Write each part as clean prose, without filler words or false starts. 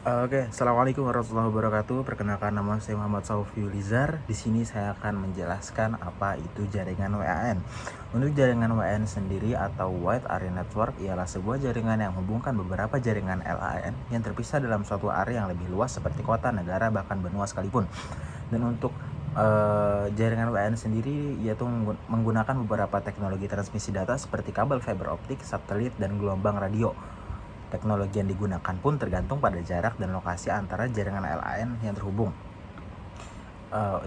Assalamualaikum warahmatullahi wabarakatuh. Perkenalkan, nama saya Muhammad Saufi Lizar. Di sini saya akan menjelaskan apa itu jaringan WAN. Untuk jaringan WAN sendiri atau Wide Area Network ialah sebuah jaringan yang menghubungkan beberapa jaringan LAN yang terpisah dalam suatu area yang lebih luas seperti kota, negara, bahkan benua sekalipun. Dan untuk jaringan WAN sendiri yaitu menggunakan beberapa teknologi transmisi data seperti kabel fiber optik, satelit, dan gelombang radio. Teknologi yang digunakan pun tergantung pada jarak dan lokasi antara jaringan LAN yang terhubung.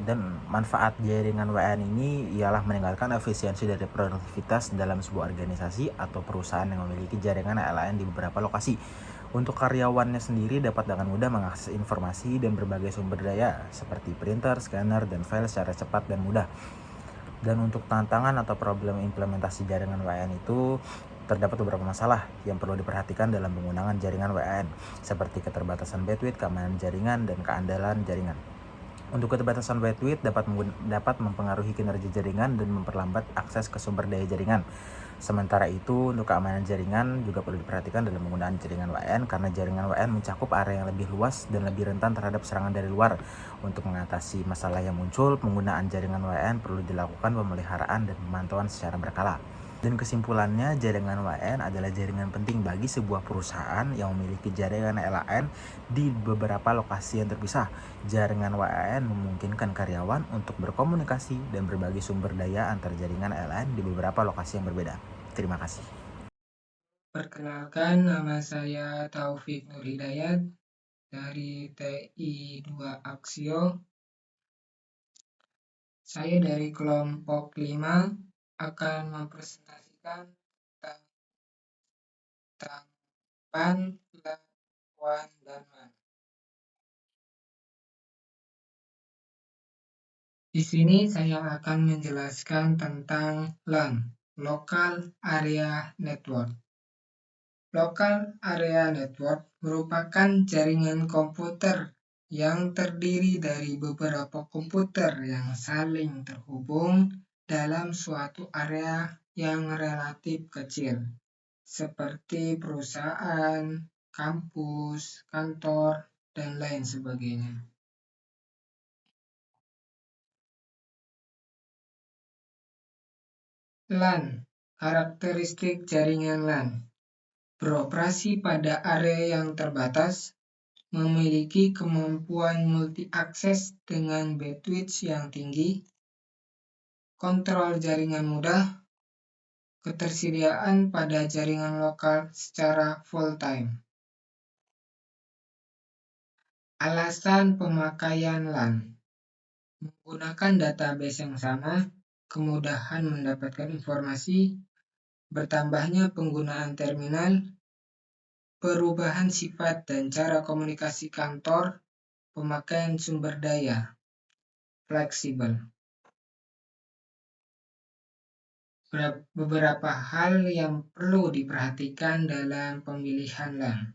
Dan manfaat jaringan WAN ini ialah meningkatkan efisiensi dari produktivitas dalam sebuah organisasi atau perusahaan yang memiliki jaringan LAN di beberapa lokasi. Untuk karyawannya sendiri dapat dengan mudah mengakses informasi dan berbagai sumber daya seperti printer, scanner, dan file secara cepat dan mudah. Dan untuk tantangan atau problem implementasi jaringan WAN itu terdapat beberapa masalah yang perlu diperhatikan dalam penggunaan jaringan WAN, seperti keterbatasan bandwidth, keamanan jaringan, dan keandalan jaringan. Untuk keterbatasan bandwidth dapat mempengaruhi kinerja jaringan dan memperlambat akses ke sumber daya jaringan. Sementara itu, untuk keamanan jaringan juga perlu diperhatikan dalam penggunaan jaringan WAN karena jaringan WAN mencakup area yang lebih luas dan lebih rentan terhadap serangan dari luar. Untuk mengatasi masalah yang muncul, penggunaan jaringan WAN perlu dilakukan pemeliharaan dan pemantauan secara berkala. Dan kesimpulannya, jaringan WAN adalah jaringan penting bagi sebuah perusahaan yang memiliki jaringan LAN di beberapa lokasi yang terpisah. Jaringan WAN memungkinkan karyawan untuk berkomunikasi dan berbagi sumber daya antar jaringan LAN di beberapa lokasi yang berbeda. Terima kasih. Perkenalkan, nama saya Taufik Nur Hidayat dari TI 2 Aksio. Saya dari kelompok 5 akan mempresentasikan tentang PAN, LAN, WAN, dan MAN. Di sini saya akan menjelaskan tentang LAN, Local Area Network. Local Area Network merupakan jaringan komputer yang terdiri dari beberapa komputer yang saling terhubung dalam suatu area yang relatif kecil, seperti perusahaan, kampus, kantor, dan lain sebagainya. LAN, karakteristik jaringan LAN, beroperasi pada area yang terbatas, memiliki kemampuan multi-akses dengan bandwidth yang tinggi, kontrol jaringan mudah, ketersediaan pada jaringan lokal secara full-time. Alasan pemakaian LAN: menggunakan database yang sama, kemudahan mendapatkan informasi, bertambahnya penggunaan terminal, perubahan sifat dan cara komunikasi kantor, pemakaian sumber daya, fleksibel. Beberapa hal yang perlu diperhatikan dalam pemilihan LAN.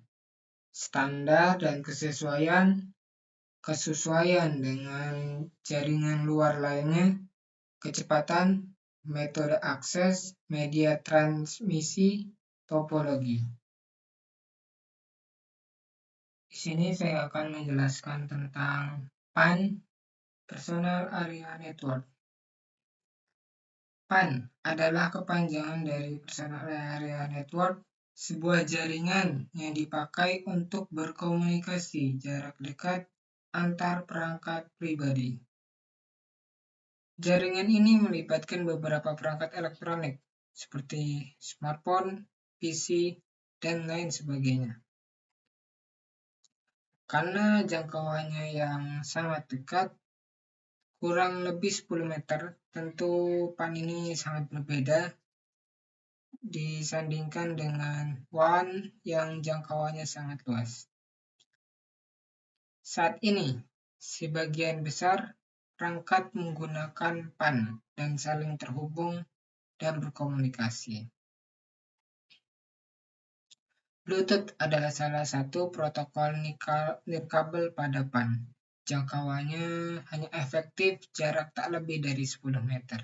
Standar dan kesesuaian dengan jaringan luar lainnya, kecepatan, metode akses, media transmisi, topologi. Di sini saya akan menjelaskan tentang PAN, Personal Area Network. PAN adalah kepanjangan dari Personal Area Network, sebuah jaringan yang dipakai untuk berkomunikasi jarak dekat antar perangkat pribadi. Jaringan ini melibatkan beberapa perangkat elektronik seperti smartphone, PC, dan lain sebagainya. Karena jangkauannya yang sangat dekat, kurang lebih 10 meter, tentu PAN ini sangat berbeda disandingkan dengan WAN yang jangkauannya sangat luas. Saat ini, sebagian besar perangkat menggunakan PAN dan saling terhubung dan berkomunikasi. Bluetooth adalah salah satu protokol nirkabel pada PAN. Jangkauannya hanya efektif jarak tak lebih dari 10 meter.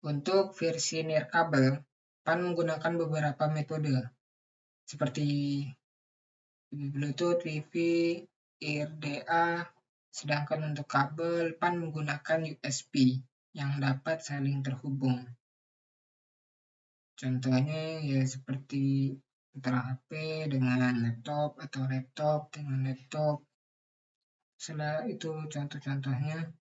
Untuk versi nirkabel, PAN menggunakan beberapa metode, seperti Bluetooth, Wi-Fi, IRDA, sedangkan untuk kabel PAN menggunakan USB yang dapat saling terhubung. Contohnya ya seperti antara HP dengan laptop atau laptop dengan laptop. Setelah itu contoh-contohnya.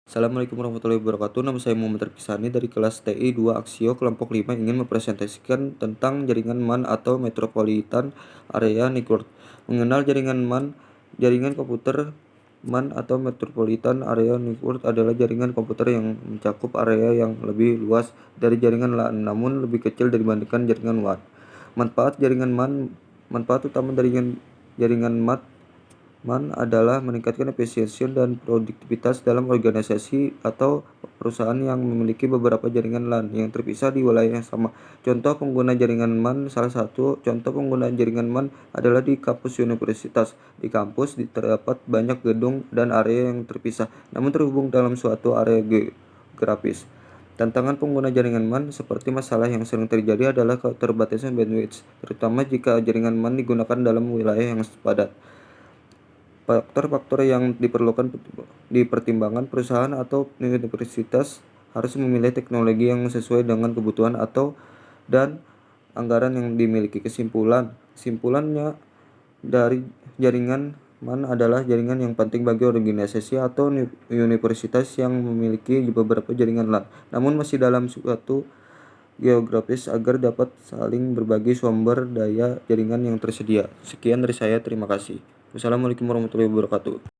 Assalamualaikum warahmatullahi wabarakatuh. Nama saya Muhammad Terkisani dari kelas TI 2 Aksio kelompok 5 ingin mempresentasikan tentang jaringan MAN atau Metropolitan Area Network. Mengenal jaringan MAN, jaringan komputer MAN atau Metropolitan Area Network adalah jaringan komputer yang mencakup area yang lebih luas dari jaringan LAN namun lebih kecil dibandingkan jaringan WAN. Manfaat utama dari jaringan MAN adalah meningkatkan efisiensi dan produktivitas dalam organisasi atau perusahaan yang memiliki beberapa jaringan LAN yang terpisah di wilayah yang sama. Salah satu contoh penggunaan jaringan MAN adalah di kampus universitas. Di kampus terdapat banyak gedung dan area yang terpisah, namun terhubung dalam suatu area geografis. Tantangan pengguna jaringan MAN seperti masalah yang sering terjadi adalah keterbatasan bandwidth, terutama jika jaringan MAN digunakan dalam wilayah yang padat. Faktor-faktor yang dipertimbangkan perusahaan atau universitas harus memilih teknologi yang sesuai dengan kebutuhan dan anggaran yang dimiliki. Kesimpulannya dari jaringan MAN adalah jaringan yang penting bagi organisasi atau universitas yang memiliki beberapa jaringan LAN, namun masih dalam suatu geografis agar dapat saling berbagi sumber daya jaringan yang tersedia. Sekian dari saya, terima kasih. Wassalamualaikum warahmatullahi wabarakatuh.